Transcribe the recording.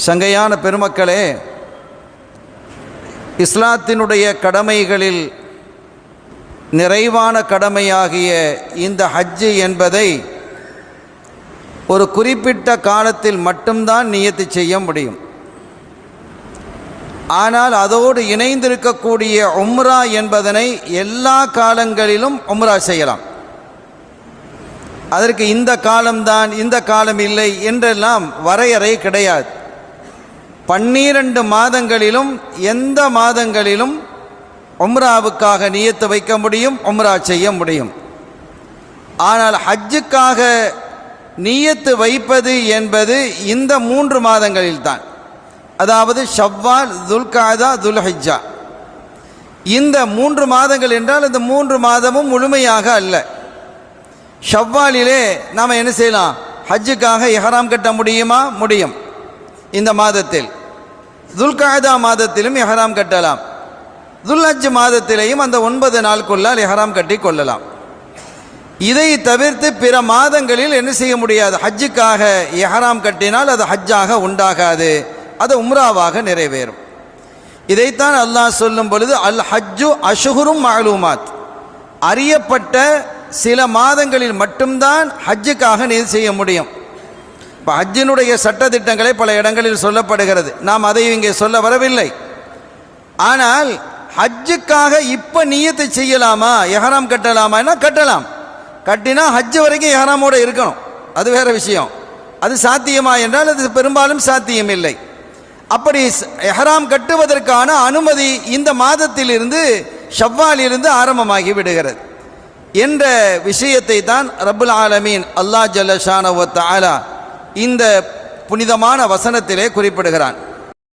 சங்கையான பெருமக்களே, இஸ்லாத்தினுடைய கடமைகளில் நிறைவான கடமையாகிய இந்த ஹஜ்ஜு என்பதை ஒரு குறிப்பிட்ட காலத்தில் மட்டும்தான் நியத்து செய்ய முடியும். ஆனால் அதோடு இணைந்திருக்கக்கூடிய உம்ரா என்பதனை எல்லா காலங்களிலும் உம்ரா செய்யலாம். அதற்கு இந்த காலம்தான், இந்த காலம் இல்லை என்றெல்லாம் வரையறை கிடையாது. 12 மாதங்களிலும் எந்த மாதங்களிலும் உம்ராவுக்காக நியத்து வைக்க முடியும், உம்ரா செய்ய முடியும். ஆனால் ஹஜ்ஜுக்காக நியத்து வைப்பது என்பது இந்த 3 மாதங்களில் தான். அதாவது ஷவ்வால், துல்காதா, துல்ஹிஜ்ஜா. இந்த 3 மாதங்கள் என்றால் இந்த 3 மாதமும் முழுமையாக அல்ல. ஷவ்வாலிலே நாம் என்ன செய்யலாம்? ஹஜ்ஜுக்காக இஹ்ராம் கட்ட முடியுமா? முடியும். இந்த மாதத்தில் துல்காதா மாதத்திலும் இஹ்ராம் கட்டலாம். துல்ஹஜ் மாதத்திலேயும் அந்த 9 நாளுக்குள்ளால் இஹ்ராம் கட்டி கொள்ளலாம். இதை தவிர்த்து பிற மாதங்களில் என்ன செய்ய முடியாது? ஹஜ்ஜுக்காக இஹ்ராம் கட்டினால் அது ஹஜ்ஜாக உண்டாகாது, அது உம்ராவாக நிறைவேறும். இதைத்தான் அல்லாஹ் சொல்லும் பொழுது அல் ஹஜ்ஜு அஷ்ஹுரும் மஅலூமாத், அறியப்பட்ட சில மாதங்களில் மட்டும்தான் ஹஜ்ஜுக்காக நியத் செய்ய முடியும். இப்போ ஹஜ்ஜினுடைய சட்டத்திட்டங்களை பல இடங்களில் சொல்லப்படுகிறது, நாம் அதை இங்கே சொல்ல வரவில்லை. ஆனால் ஹஜ்ஜுக்காக இப்போ நியத்து செய்யலாமா, இஹ்ராம் கட்டலாமா? கட்டலாம். கட்டினா ஹஜ்ஜு வரைக்கும் இஹ்ராமோடு இருக்கணும், அது வேறு விஷயம். அது சாத்தியமா என்றால் அது பெரும்பாலும் சாத்தியம் இல்லை. அப்படி இஹ்ராம் கட்டுவதற்கான அனுமதி இந்த மாதத்திலிருந்து, ஷவ்வாலிலிருந்து ஆரம்பமாகி விடுகிறது என்ற விஷயத்தை தான் ரப்புல் ஆலமீன் அல்லாஹ் ஜல்ல ஷானஹு வ தஆலா இந்த புனிதமான வசனத்திலே குறிப்பிடுகிறான்.